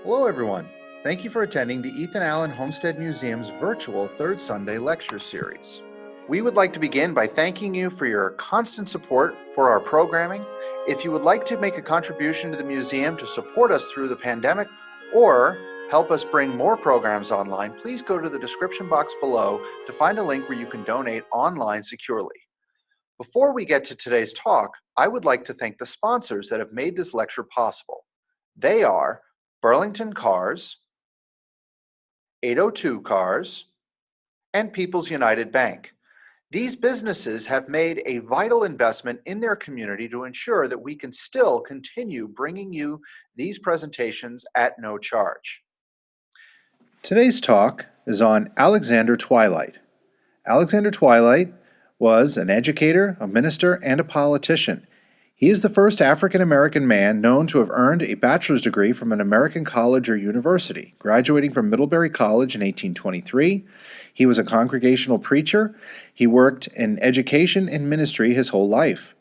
Hello, everyone. Thank you for attending the Ethan Allen Homestead Museum's virtual Third Sunday lecture series. We would like to begin by thanking you for your constant support for our programming. If you would like to make a contribution to the museum to support us through the pandemic or help us bring more programs online, please go to the description box below to find a link where you can donate online securely. Before we get to today's talk, I would like to thank the sponsors that have made this lecture possible. They are Burlington Cars, 802 Cars, and People's United Bank. These businesses have made a vital investment in their community to ensure that we can still continue bringing you these presentations at no charge. Today's talk is on Alexander Twilight. Alexander Twilight was an educator, a minister, and a politician. He is the first African-American man known to have earned a bachelor's degree from an American college or university, graduating from Middlebury College in 1823. He was a congregational preacher. He worked in education and ministry his whole life.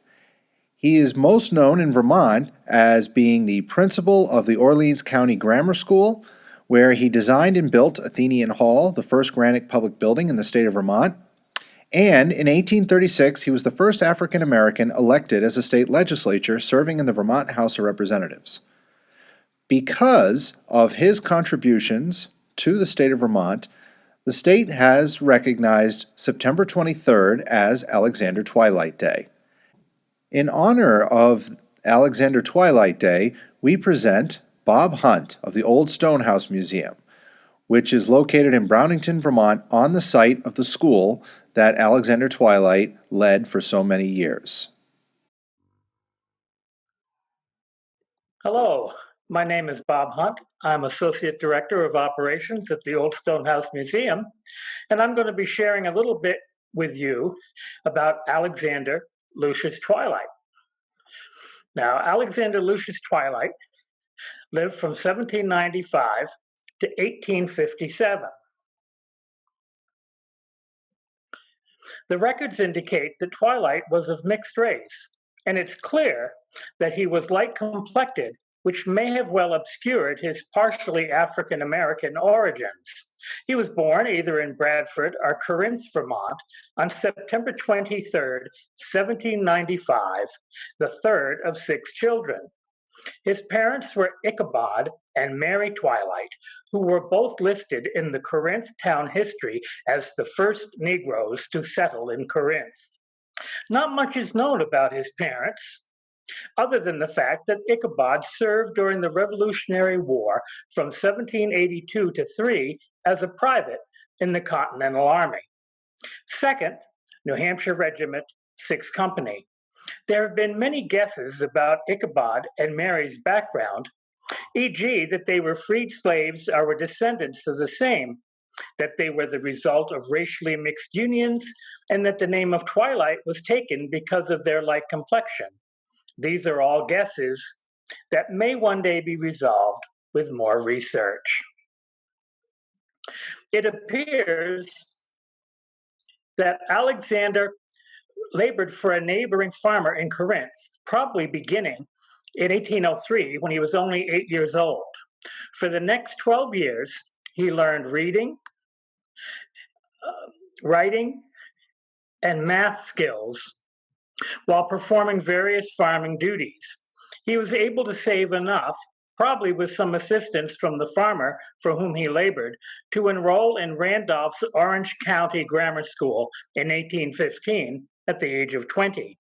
He is most known in Vermont as being the principal of the Orleans County Grammar School, where he designed and built Athenian Hall, the first granite public building in the state of Vermont. And in 1836, he was the first African-American elected as a state legislature, serving in the Vermont House of Representatives. Because of his contributions to the state of Vermont, the state has recognized September 23rd as Alexander Twilight Day. In honor of Alexander Twilight Day, we present Bob Hunt of the Old Stonehouse Museum, which is located in Brownington, Vermont, on the site of the school that Alexander Twilight led for so many years. Hello, my name is Bob Hunt. I'm Associate Director of Operations at the Old Stonehouse Museum, and I'm going to be sharing a little bit with you about Alexander Lucius Twilight. Now, Alexander Lucius Twilight lived from 1795 to 1857. The records indicate that Twilight was of mixed race, and it's clear that he was light-complected, which may have well obscured his partially African-American origins. He was born either in Bradford or Corinth, Vermont, on September 23rd, 1795, the third of 6 children. His parents were Ichabod and Mary Twilight, who were both listed in the Corinth town history as the first Negroes to settle in Corinth. Not much is known about his parents, other than the fact that Ichabod served during the Revolutionary War from 1782 to 3 as a private in the Continental Army. 2nd New Hampshire Regiment, 6th Company. There have been many guesses about Ichabod and Mary's background, e.g. that they were freed slaves or were descendants of the same, that they were the result of racially mixed unions, and that the name of Twilight was taken because of their light complexion. These are all guesses that may one day be resolved with more research. It appears that Alexander labored for a neighboring farmer in Corinth, probably beginning in 1803 when he was only 8 years old. For the next 12 years, he learned reading, writing, and math skills while performing various farming duties. He was able to save enough, probably with some assistance from the farmer for whom he labored, to enroll in Randolph's Orange County Grammar School in 1815 at the age of 20.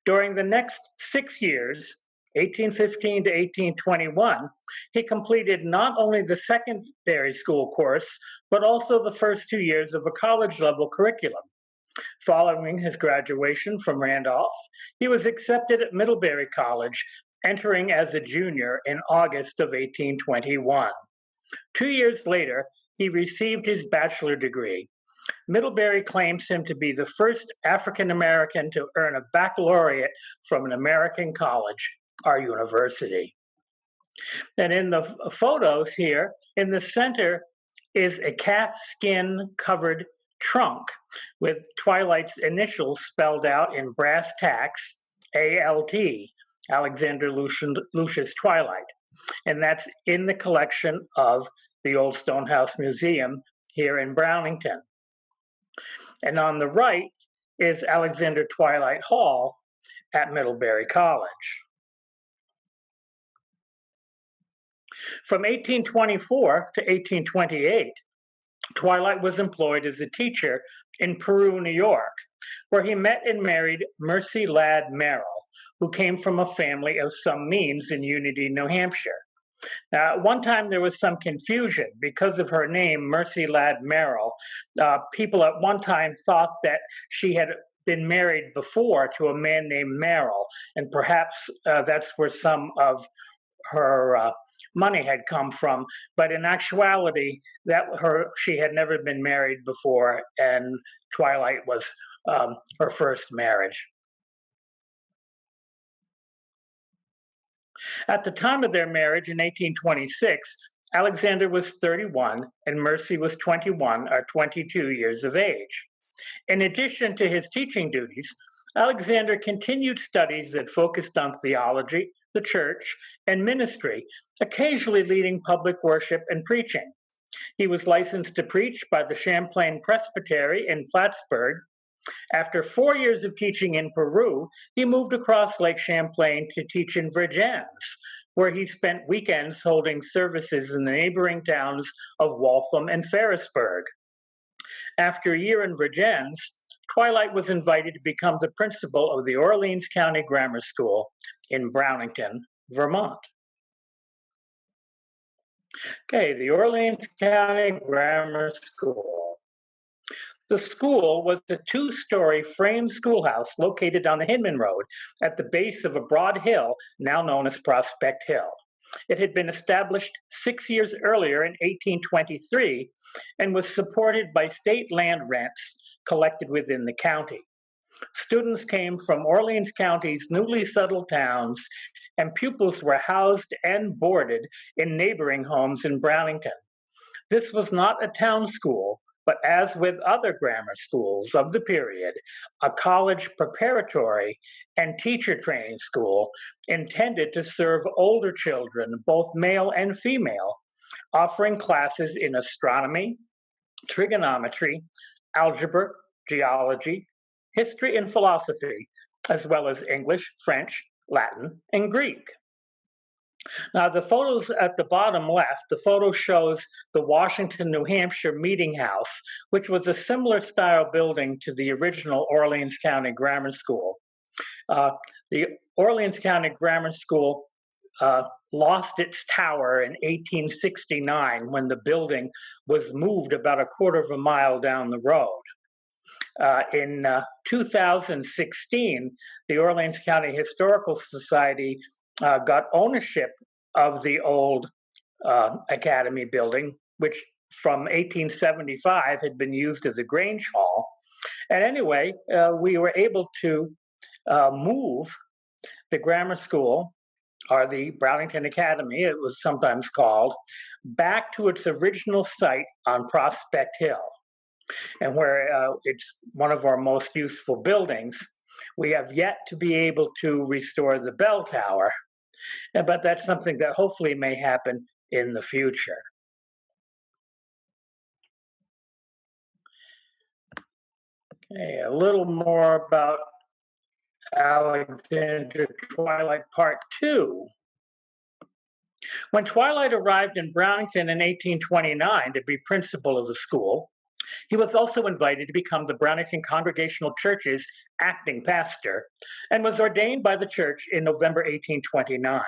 During the next 6 years, 1815 to 1821, he completed not only the secondary school course, but also the first 2 years of a college-level curriculum. Following his graduation from Randolph, he was accepted at Middlebury College, entering as a junior in August of 1821. 2 years later, he received his bachelor degree. Middlebury claims him to be the first African-American to earn a baccalaureate from an American college or university. And in the photos here, in the center is a calfskin covered trunk with Twilight's initials spelled out in brass tacks, ALT, Alexander Lucius Twilight. and that's in the collection of the Old Stonehouse Museum here in Brownington. And on the right is Alexander Twilight Hall at Middlebury College. From 1824 to 1828, Twilight was employed as a teacher in Peru, New York, where he met and married Mercy Ladd Merrill, who came from a family of some means in Unity, New Hampshire. At one time, there was some confusion because of her name, Mercy Ladd Merrill. People at one time thought that she had been married before to a man named Merrill, and perhaps that's where some of her money had come from. But in actuality, she had never been married before, and Twilight was her first marriage. At the time of their marriage in 1826, Alexander was 31 and Mercy was 21 or 22 years of age. In addition to his teaching duties, Alexander continued studies that focused on theology, the church, and ministry, occasionally leading public worship and preaching. He was licensed to preach by the Champlain Presbytery in Plattsburgh. After 4 years of teaching in Peru, he moved across Lake Champlain to teach in Vergennes, where he spent weekends holding services in the neighboring towns of Waltham and Ferrisburgh. After a year in Vergennes, Twilight was invited to become the principal of the Orleans County Grammar School in Brownington, Vermont. Okay, the Orleans County Grammar School. The school was a two-story frame schoolhouse located on the Hinman Road at the base of a broad hill now known as Prospect Hill. It had been established 6 years earlier in 1823 and was supported by state land rents collected within the county. Students came from Orleans County's newly settled towns, and pupils were housed and boarded in neighboring homes in Brownington. This was not a town school, but as with other grammar schools of the period, a college preparatory and teacher training school intended to serve older children, both male and female, offering classes in astronomy, trigonometry, algebra, geology, history, and philosophy, as well as English, French, Latin, and Greek. Now, the photos at the bottom left, the photo shows the Washington, New Hampshire Meeting House, which was a similar style building to the original Orleans County Grammar School. The Orleans County Grammar School lost its tower in 1869 when the building was moved about a quarter of a mile down the road. In 2016, the Orleans County Historical Society got ownership of the old academy building, which from 1875 had been used as a Grange Hall. And anyway, we were able to move the grammar school, or the Brownington Academy, it was sometimes called, back to its original site on Prospect Hill. And where it's one of our most useful buildings, we have yet to be able to restore the bell tower, but that's something that hopefully may happen in the future. Okay, a little more about Alexander Twilight Part 2. When Twilight arrived in Brownington in 1829 to be principal of the school, he was also invited to become the Brownington Congregational Church's acting pastor and was ordained by the church in November 1829.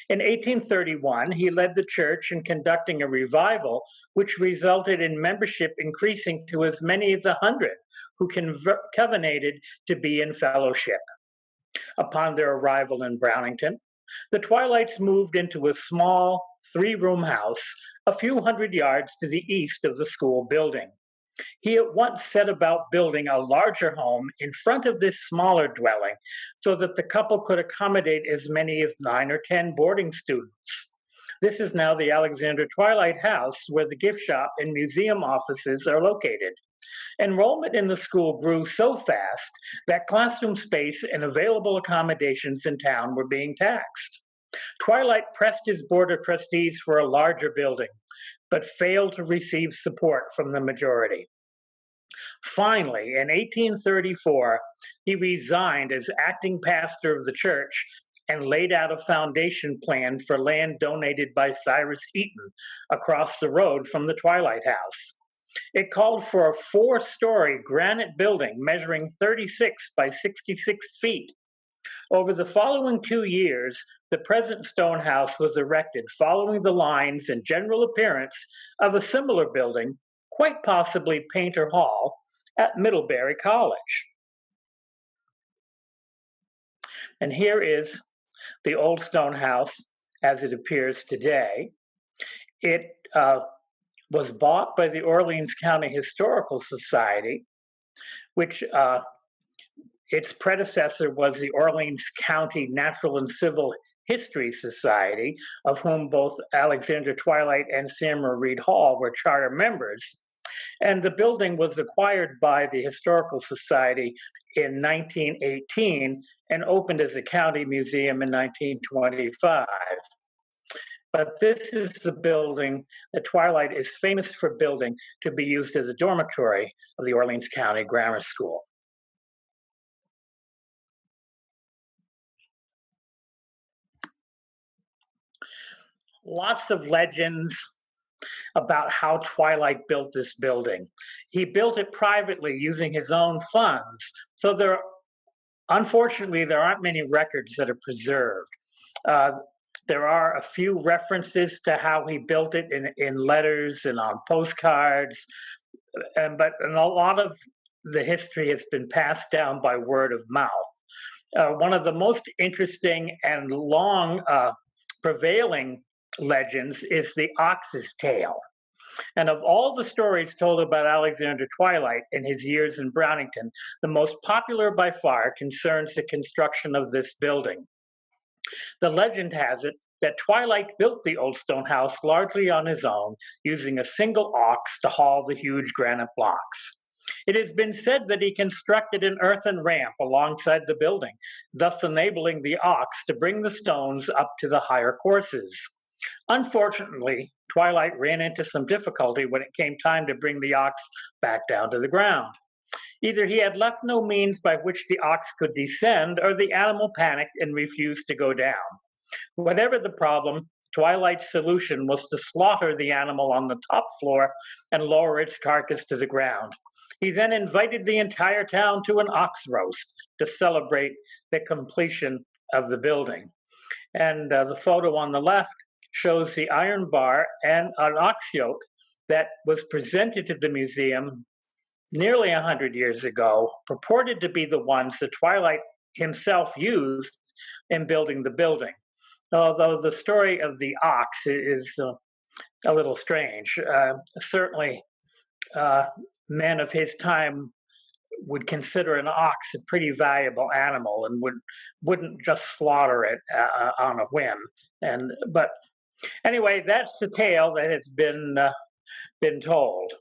In 1831, he led the church in conducting a revival, which resulted in membership increasing to as many as 100 who covenanted to be in fellowship. Upon their arrival in Brownington, the Twilights moved into a small three-room house a few hundred yards to the east of the school building. He at once set about building a larger home in front of this smaller dwelling so that the couple could accommodate as many as 9 or 10 boarding students. This is now the Alexander Twilight House, where the gift shop and museum offices are located. Enrollment in the school grew so fast that classroom space and available accommodations in town were being taxed. Twilight pressed his board of trustees for a larger building, but failed to receive support from the majority. Finally, in 1834, he resigned as acting pastor of the church and laid out a foundation plan for land donated by Cyrus Eaton across the road from the Twilight House. It called for a 4-story granite building measuring 36 by 66 feet. Over the following 2 years, the present stone house was erected following the lines and general appearance of a similar building, quite possibly Painter Hall, at Middlebury College. And here is the old stone house as it appears today. It was bought by the Orleans County Historical Society, which its predecessor was the Orleans County Natural and Civil History Society, of whom both Alexander Twilight and Samuel Reed Hall were charter members. And the building was acquired by the Historical Society in 1918 and opened as a county museum in 1925. But this is the building that Twilight is famous for building to be used as a dormitory of the Orleans County Grammar School. Lots of legends about how Twilight built this building. He built it privately using his own funds. So unfortunately, there aren't many records that are preserved. There are a few references to how he built it in letters and on postcards, but a lot of the history has been passed down by word of mouth. One of the most interesting and long prevailing legends is the ox's tail. And of all the stories told about Alexander Twilight in his years in Brownington, the most popular by far concerns the construction of this building. The legend has it that Twilight built the old stone house largely on his own, using a single ox to haul the huge granite blocks. It has been said that he constructed an earthen ramp alongside the building, thus enabling the ox to bring the stones up to the higher courses. Unfortunately, Twilight ran into some difficulty when it came time to bring the ox back down to the ground. Either he had left no means by which the ox could descend, or the animal panicked and refused to go down. Whatever the problem, Twilight's solution was to slaughter the animal on the top floor and lower its carcass to the ground. He then invited the entire town to an ox roast to celebrate the completion of the building. And the photo on the left shows the iron bar and an ox yoke that was presented to the museum nearly 100 years ago, purported to be the ones that Twilight himself used in building the building. Although the story of the ox is a little strange. Certainly, men of his time would consider an ox a pretty valuable animal and wouldn't just slaughter it on a whim. But anyway, that's the tale that has been told.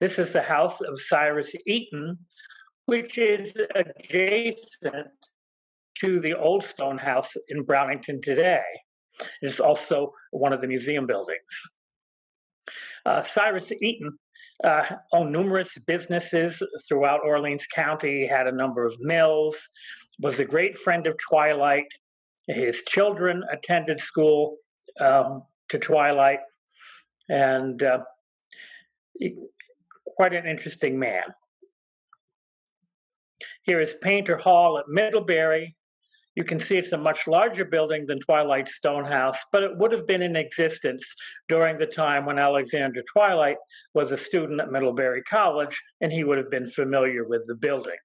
This is the house of Cyrus Eaton, which is adjacent to the old stone house in Brownington today. It's also one of the museum buildings. Cyrus Eaton owned numerous businesses throughout Orleans County, had a number of mills, was a great friend of Twilight. His children attended school to Twilight, and quite an interesting man. Here is Painter Hall at Middlebury. You can see it's a much larger building than Twilight's stone house, but it would have been in existence during the time when Alexander Twilight was a student at Middlebury College, and he would have been familiar with the building.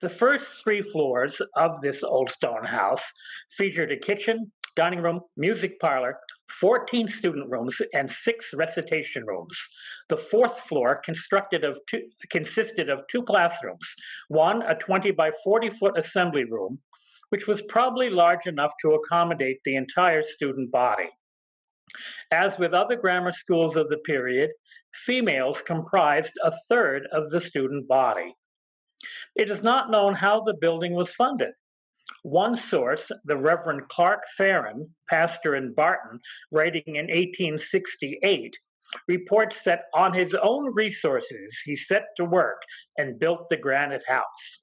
The first 3 floors of this old stone house featured a kitchen, dining room, music parlor, 14 student rooms, and 6 recitation rooms. The 4th floor consisted of 2 classrooms, one a 20 by 40 foot assembly room, which was probably large enough to accommodate the entire student body. As with other grammar schools of the period, females comprised a third of the student body. It is not known how the building was funded. One source, the Reverend Clark Farron, pastor in Barton, writing in 1868, reports that on his own resources he set to work and built the granite house.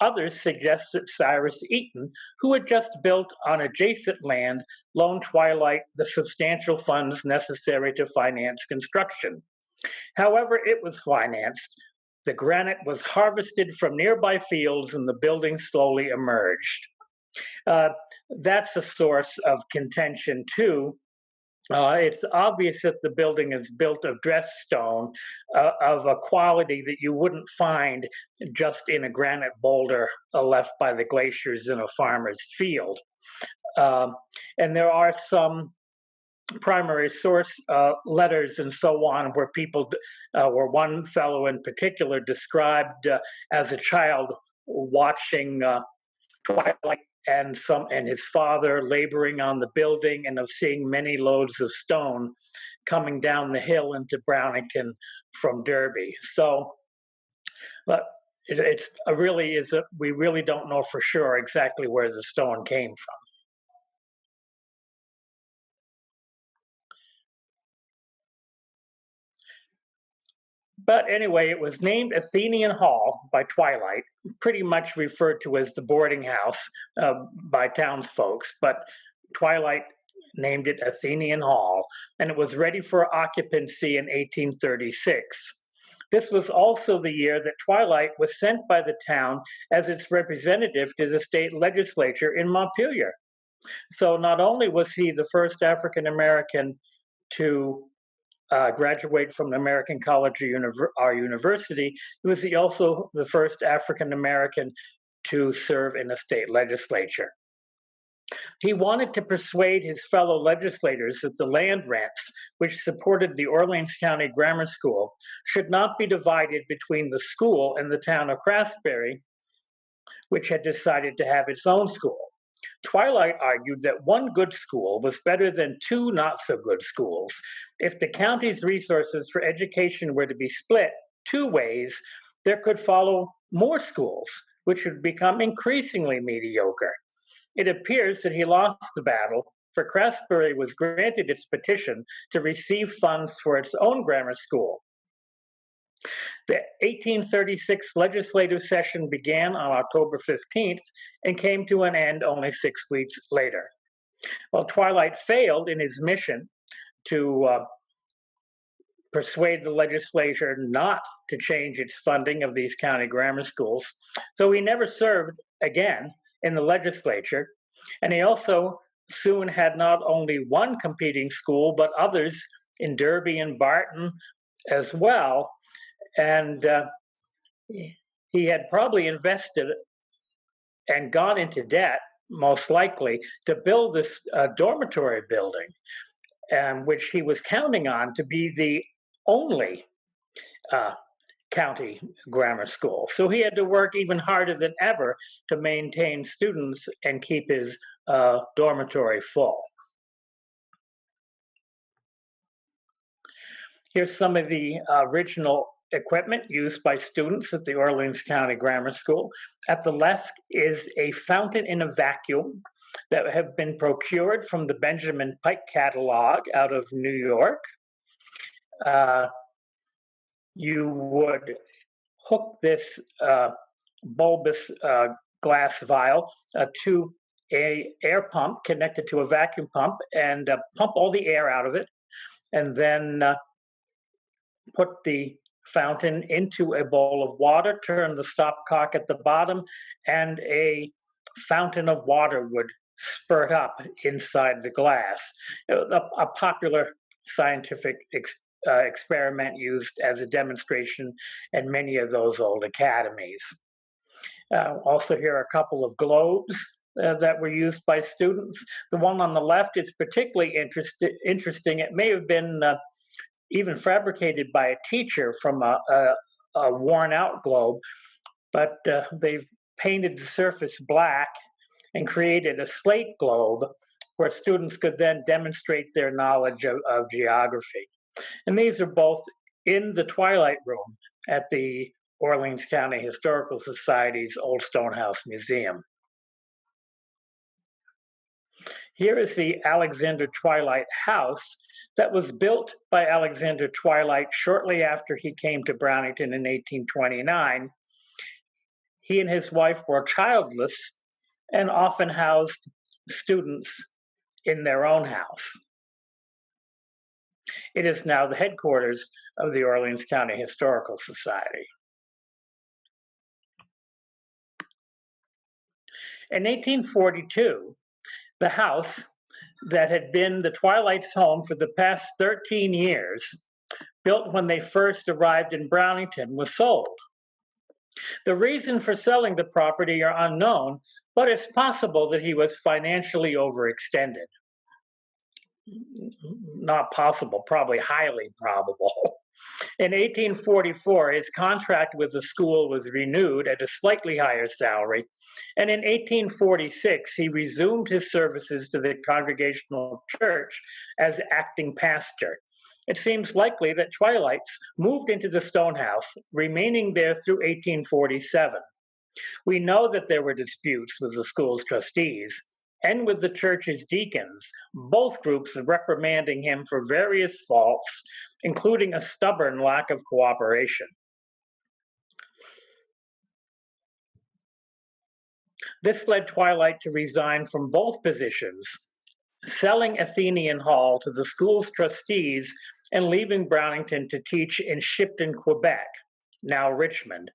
Others suggest that Cyrus Eaton, who had just built on adjacent land, loaned Twilight the substantial funds necessary to finance construction. However it was financed, the granite was harvested from nearby fields and the building slowly emerged. That's a source of contention too. It's obvious that the building is built of dressed stone of a quality that you wouldn't find just in a granite boulder left by the glaciers in a farmer's field. And there are some primary source letters and so on where people, where one fellow in particular described as a child watching Twilight and his father laboring on the building, and of seeing many loads of stone coming down the hill into Brownington from Derby. So, but it's really is we really don't know for sure exactly where the stone came from. But anyway, it was named Athenian Hall by Twilight, pretty much referred to as the boarding house by townsfolk, but Twilight named it Athenian Hall, and it was ready for occupancy in 1836. This was also the year that Twilight was sent by the town as its representative to the state legislature in Montpelier. So not only was he the first African American to graduate from the American College or our university, he was also the first African American to serve in a state legislature. He wanted to persuade his fellow legislators that the land rents, which supported the Orleans County Grammar School, should not be divided between the school and the town of Craftsbury, which had decided to have its own school. Twilight argued that one good school was better than two not-so-good schools. If the county's resources for education were to be split two ways, there could follow more schools, which would become increasingly mediocre. It appears that he lost the battle, for Craftsbury was granted its petition to receive funds for its own grammar school. The 1836 legislative session began on October 15th and came to an end only 6 weeks later. Well, Twilight failed in his mission to persuade the legislature not to change its funding of these county grammar schools, so he never served again in the legislature, and he also soon had not only one competing school, but others in Derby and Barton as well. And he had probably invested and gone into debt, most likely, to build this dormitory building, which he was counting on to be the only county grammar school. So he had to work even harder than ever to maintain students and keep his dormitory full. Here's some of the original equipment used by students at the Orleans County Grammar School. At the left is a fountain in a vacuum that have been procured from the Benjamin Pike catalog out of New York. You would hook this bulbous glass vial to an air pump connected to a vacuum pump and pump all the air out of it, and then put the fountain into a bowl of water, turn the stopcock at the bottom, and a fountain of water would spurt up inside the glass. A popular scientific experiment used as a demonstration in many of those old academies. Also here are a couple of globes that were used by students. The one on the left is particularly interesting. It may have been even fabricated by a teacher from a worn out globe, but they've painted the surface black and created a slate globe where students could then demonstrate their knowledge of geography. And these are both in the Twilight Room at the Orleans County Historical Society's Old Stone House Museum. Here is the Alexander Twilight house that was built by Alexander Twilight shortly after he came to Brownington in 1829. He and his wife were childless and often housed students in their own house. It is now the headquarters of the Orleans County Historical Society. In 1842, the house that had been the Twilight's home for the past 13 years, built when they first arrived in Brownington, was sold. The reason for selling the property are unknown, but it's possible that he was financially overextended. Not possible, probably highly probable. In 1844, his contract with the school was renewed at a slightly higher salary, and in 1846, he resumed his services to the Congregational Church as acting pastor. It seems likely that Twilights moved into the stone house, remaining there through 1847. We know that there were disputes with the school's trustees and with the church's deacons, both groups reprimanding him for various faults, including a stubborn lack of cooperation. This led Twilight to resign from both positions, selling Athenian Hall to the school's trustees and leaving Brownington to teach in Shipton, Quebec, now Richmond,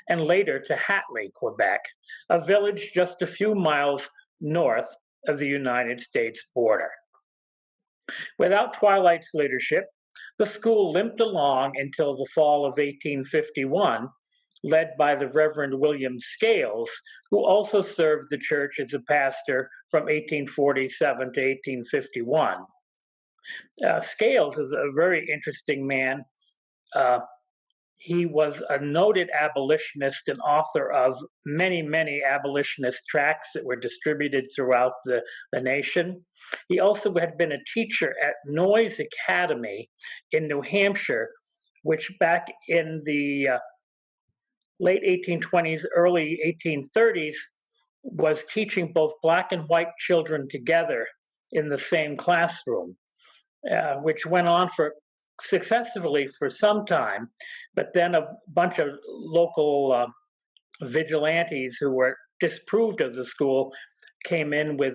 and later to Hatley, Quebec, a village just a few miles north of the United States border. Without Twilight's leadership, the school limped along until the fall of 1851, led by the Reverend William Scales, who also served the church as a pastor from 1847 to 1851. Scales is a very interesting man. He was a noted abolitionist and author of many, many abolitionist tracts that were distributed throughout the nation. He also had been a teacher at Noyes Academy in New Hampshire, which back in the late 1820s, early 1830s, was teaching both black and white children together in the same classroom, which went on successfully for some time, but then a bunch of local vigilantes who were disapproved of the school came in with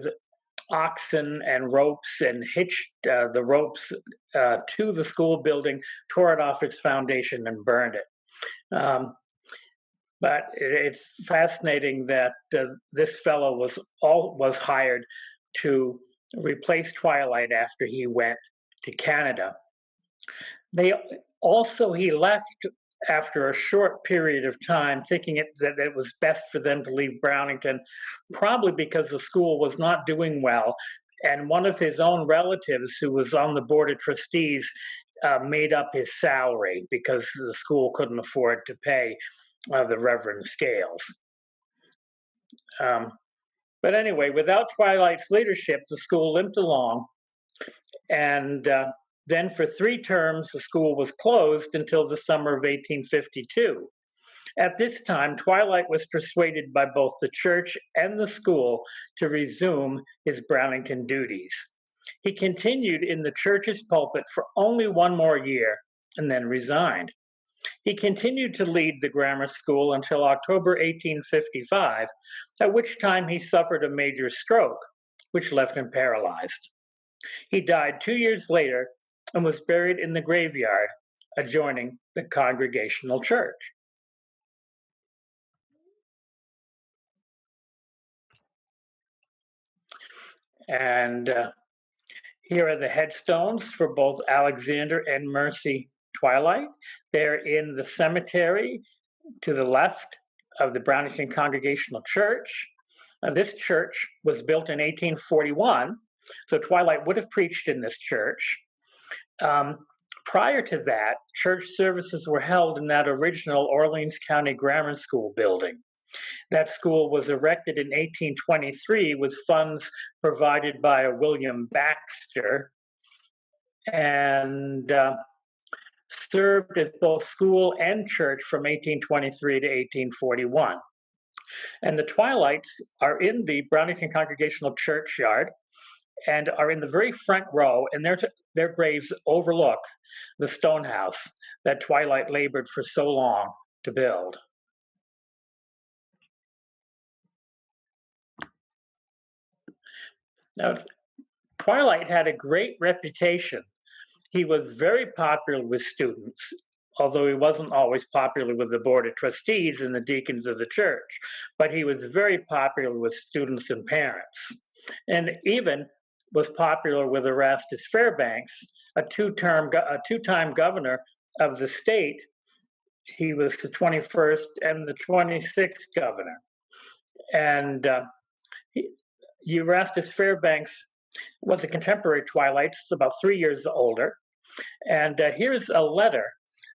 oxen and ropes and hitched the ropes to the school building, tore it off its foundation and burned it. But it's fascinating that this fellow was hired to replace Twilight after he went to Canada. He left after a short period of time, thinking that it was best for them to leave Brownington, probably because the school was not doing well, and one of his own relatives who was on the board of trustees made up his salary because the school couldn't afford to pay the Reverend Scales. But anyway, without Twilight's leadership, the school limped along, and then for 3 terms, the school was closed until the summer of 1852. At this time, Twilight was persuaded by both the church and the school to resume his Brownington duties. He continued in the church's pulpit for only 1 more year and then resigned. He continued to lead the grammar school until October 1855, at which time he suffered a major stroke, which left him paralyzed. He died 2 years later and was buried in the graveyard adjoining the Congregational Church. And here are the headstones for both Alexander and Mercy Twilight. They're in the cemetery to the left of the Brownington Congregational Church. This church was built in 1841, so Twilight would have preached in this church. Prior to that, church services were held in that original Orleans County Grammar School building. That school was erected in 1823 with funds provided by a William Baxter, and served as both school and church from 1823 to 1841. And the Twilights are in the Brownington Congregational Churchyard and are in the very front row, and their graves overlook the stone house that Twilight labored for so long to build. Now, Twilight had a great reputation. He was very popular with students, although he wasn't always popular with the Board of Trustees and the deacons of the church, but he was very popular with students and parents, and even was popular with Erastus Fairbanks, a two-time governor of the state. He was the 21st and the 26th governor. And Erastus Fairbanks was a contemporary Twilight, about 3 years older. And here's a letter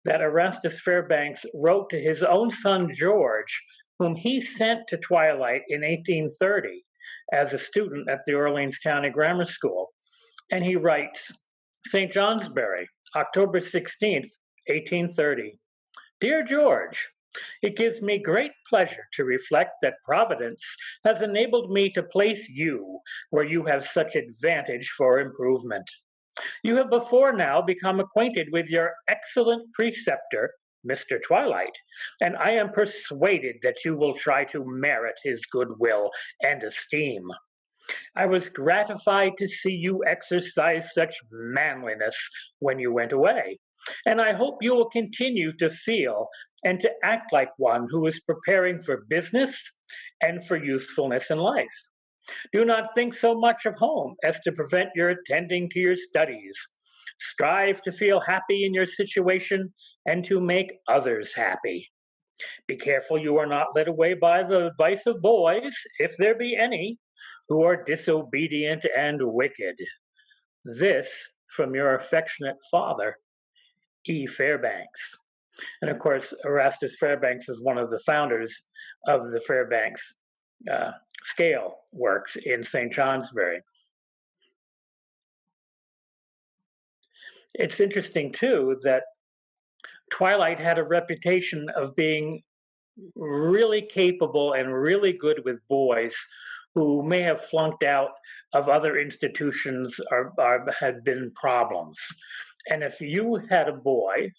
that Erastus Fairbanks wrote to his own son, George, whom he sent to Twilight in 1830 as a student at the Orleans County Grammar School. And he writes, St. Johnsbury, October 16th, 1830. Dear George, it gives me great pleasure to reflect that Providence has enabled me to place you where you have such advantage for improvement. You have before now become acquainted with your excellent preceptor, Mr. Twilight, and I am persuaded that you will try to merit his goodwill and esteem. I was gratified to see you exercise such manliness when you went away, and I hope you will continue to feel and to act like one who is preparing for business and for usefulness in life. Do not think so much of home as to prevent your attending to your studies. Strive to feel happy in your situation and to make others happy. Be careful you are not led away by the advice of boys, if there be any, who are disobedient and wicked. This from your affectionate father, E. Fairbanks. And of course, Erastus Fairbanks is one of the founders of the Fairbanks scale works in St. Johnsbury. It's interesting, too, that Twilight had a reputation of being really capable and really good with boys who may have flunked out of other institutions or had been problems. And if you had a boy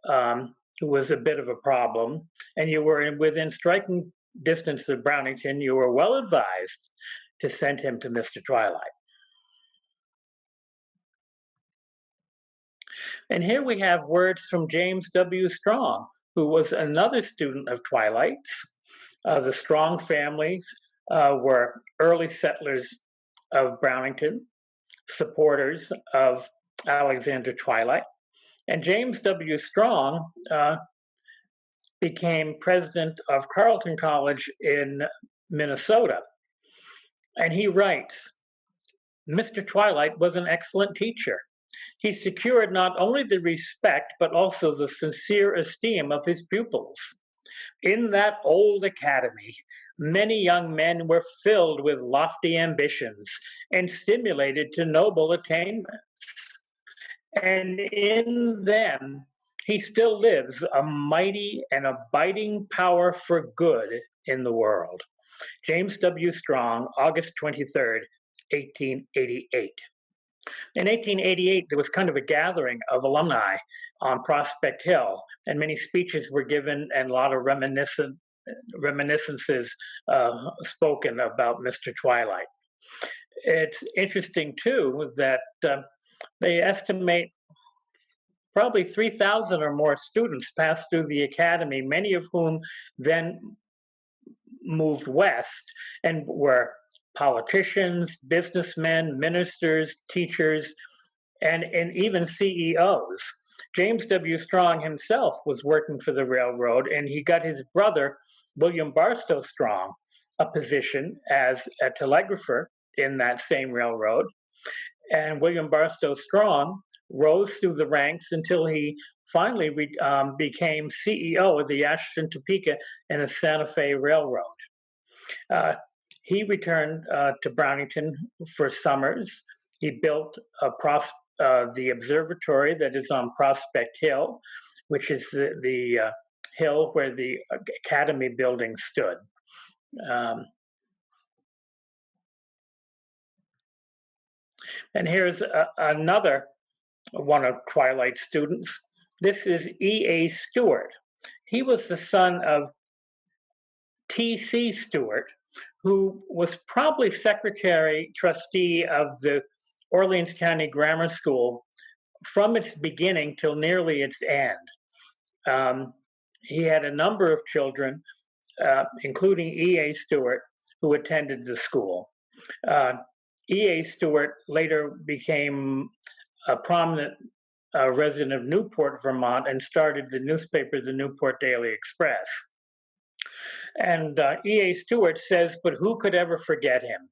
who was a bit of a problem and you were within striking distance of Brownington, you were well advised to send him to Mr. Twilight. And here we have words from James W. Strong, who was another student of Twilight's. The Strong families were early settlers of Brownington, supporters of Alexander Twilight. And James W. Strong became president of Carleton College in Minnesota. And he writes, Mr. Twilight was an excellent teacher. He secured not only the respect, but also the sincere esteem of his pupils. In that old academy, many young men were filled with lofty ambitions and stimulated to noble attainments. And in them, he still lives a mighty and abiding power for good in the world. James W. Strong, August 23rd, 1888. In 1888, there was kind of a gathering of alumni on Prospect Hill, and many speeches were given and a lot of reminiscences spoken about Mr. Twilight. It's interesting, too, that they estimate probably 3,000 or more students passed through the academy, many of whom then moved west and were politicians, businessmen, ministers, teachers, and even CEOs. James W. Strong himself was working for the railroad, and he got his brother, William Barstow Strong, a position as a telegrapher in that same railroad. And William Barstow Strong rose through the ranks until he finally became CEO of the Ashton, Topeka, and the Santa Fe Railroad. He returned to Brownington for summers. He built the observatory that is on Prospect Hill, which is the hill where the Academy building stood. And here's another one of Twilight's students. This is E.A. Stewart. He was the son of T.C. Stewart, who was probably secretary trustee of the Orleans County Grammar School from its beginning till nearly its end. He had a number of children, including E.A. Stewart, who attended the school. E.A. Stewart later became a prominent resident of Newport, Vermont, and started the newspaper, the Newport Daily Express. And E.A. Stewart says, but who could ever forget him?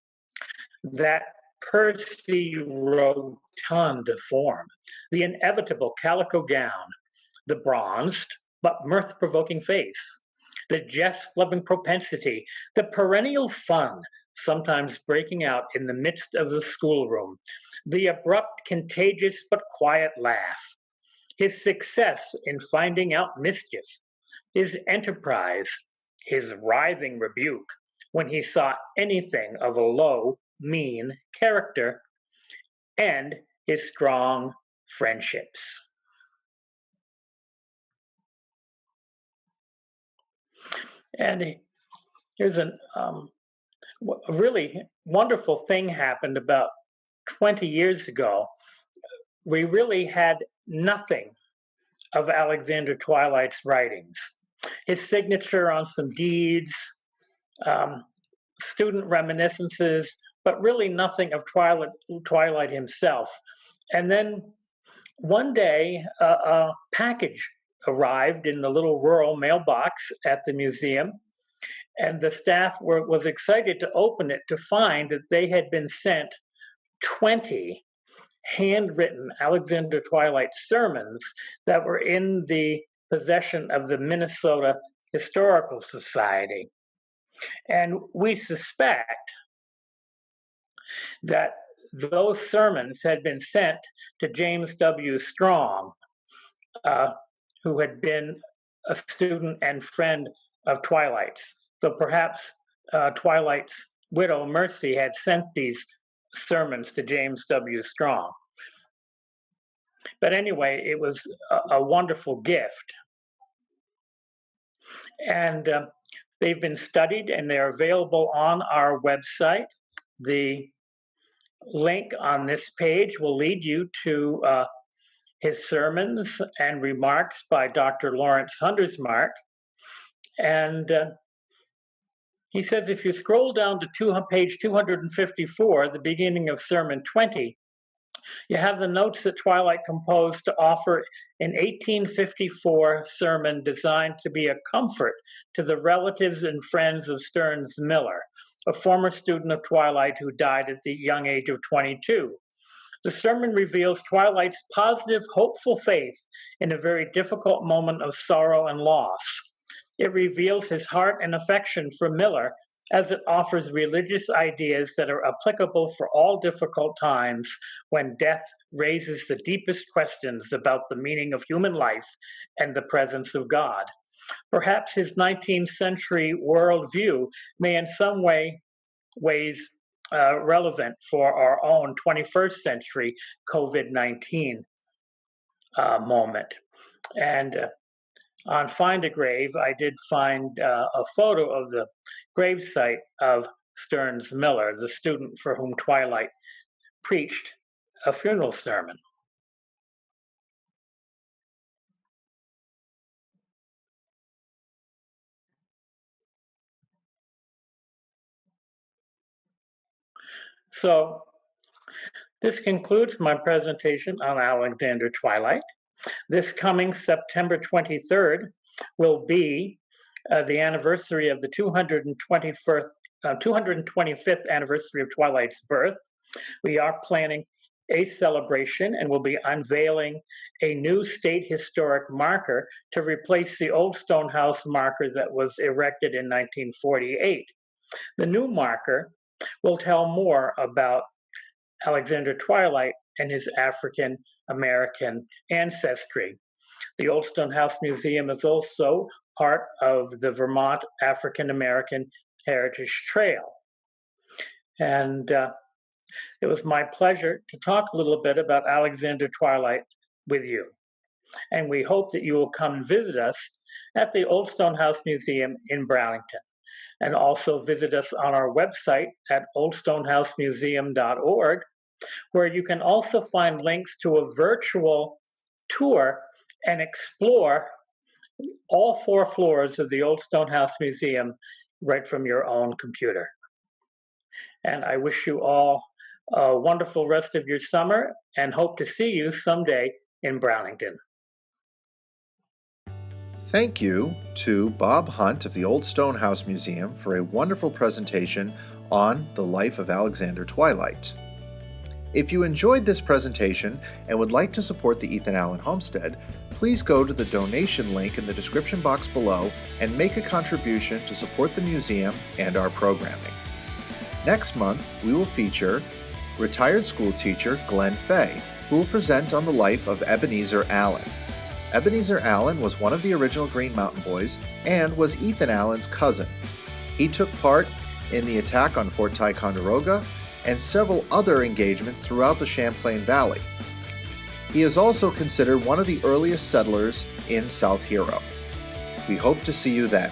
That pursy, rotund form, the inevitable calico gown, the bronzed but mirth-provoking face, the jest-loving propensity, the perennial fun, sometimes breaking out in the midst of the schoolroom, the abrupt, contagious, but quiet laugh, his success in finding out mischief, his enterprise, his writhing rebuke when he saw anything of a low, mean character, and his strong friendships. And here's a really wonderful thing happened about 20 years ago. We really had nothing of Alexander Twilight's writings. His signature on some deeds, student reminiscences, but really nothing of Twilight himself. And then one day, a package arrived in the little rural mailbox at the museum, and the staff was excited to open it to find that they had been sent 20 handwritten Alexander Twilight sermons that were in the possession of the Minnesota Historical Society. And we suspect that those sermons had been sent to James W. Strong, who had been a student and friend of Twilight's. So perhaps Twilight's widow, Mercy, had sent these sermons to James W. Strong. But anyway, it was a wonderful gift. And they've been studied and they're available on our website. The link on this page will lead you to his sermons and remarks by Dr. Lawrence Hundersmark. And he says if you scroll down to page 254, the beginning of Sermon 20, you have the notes that Twilight composed to offer an 1854 sermon designed to be a comfort to the relatives and friends of Stearns Miller, a former student of Twilight who died at the young age of 22. The sermon reveals Twilight's positive, hopeful faith in a very difficult moment of sorrow and loss. It reveals his heart and affection for Miller as it offers religious ideas that are applicable for all difficult times when death raises the deepest questions about the meaning of human life and the presence of God. Perhaps his 19th century worldview may in some ways relevant for our own 21st century COVID-19 moment. And on Find a Grave, I did find a photo of the gravesite of Stearns Miller, the student for whom Twilight preached a funeral sermon. So this concludes my presentation on Alexander Twilight. This coming September 23rd will be the anniversary of the 225th anniversary of Twilight's birth. We are planning a celebration and will be unveiling a new state historic marker to replace the old stone house marker that was erected in 1948. The new marker will tell more about Alexander Twilight and his African American ancestry. The Old Stone House Museum is also part of the Vermont African American Heritage Trail. And it was my pleasure to talk a little bit about Alexander Twilight with you. And we hope that you will come and visit us at the Old Stone House Museum in Brownington. And also visit us on our website at oldstonehousemuseum.org, where you can also find links to a virtual tour and explore all 4 floors of the Old Stone House Museum right from your own computer. And I wish you all a wonderful rest of your summer and hope to see you someday in Brownington. Thank you to Bob Hunt of the Old Stone House Museum for a wonderful presentation on the life of Alexander Twilight. If you enjoyed this presentation and would like to support the Ethan Allen Homestead, please go to the donation link in the description box below and make a contribution to support the museum and our programming. Next month, we will feature retired school teacher Glenn Fay, who will present on the life of Ebenezer Allen. Ebenezer Allen was one of the original Green Mountain Boys and was Ethan Allen's cousin. He took part in the attack on Fort Ticonderoga and several other engagements throughout the Champlain Valley. He is also considered one of the earliest settlers in South Hero. We hope to see you then.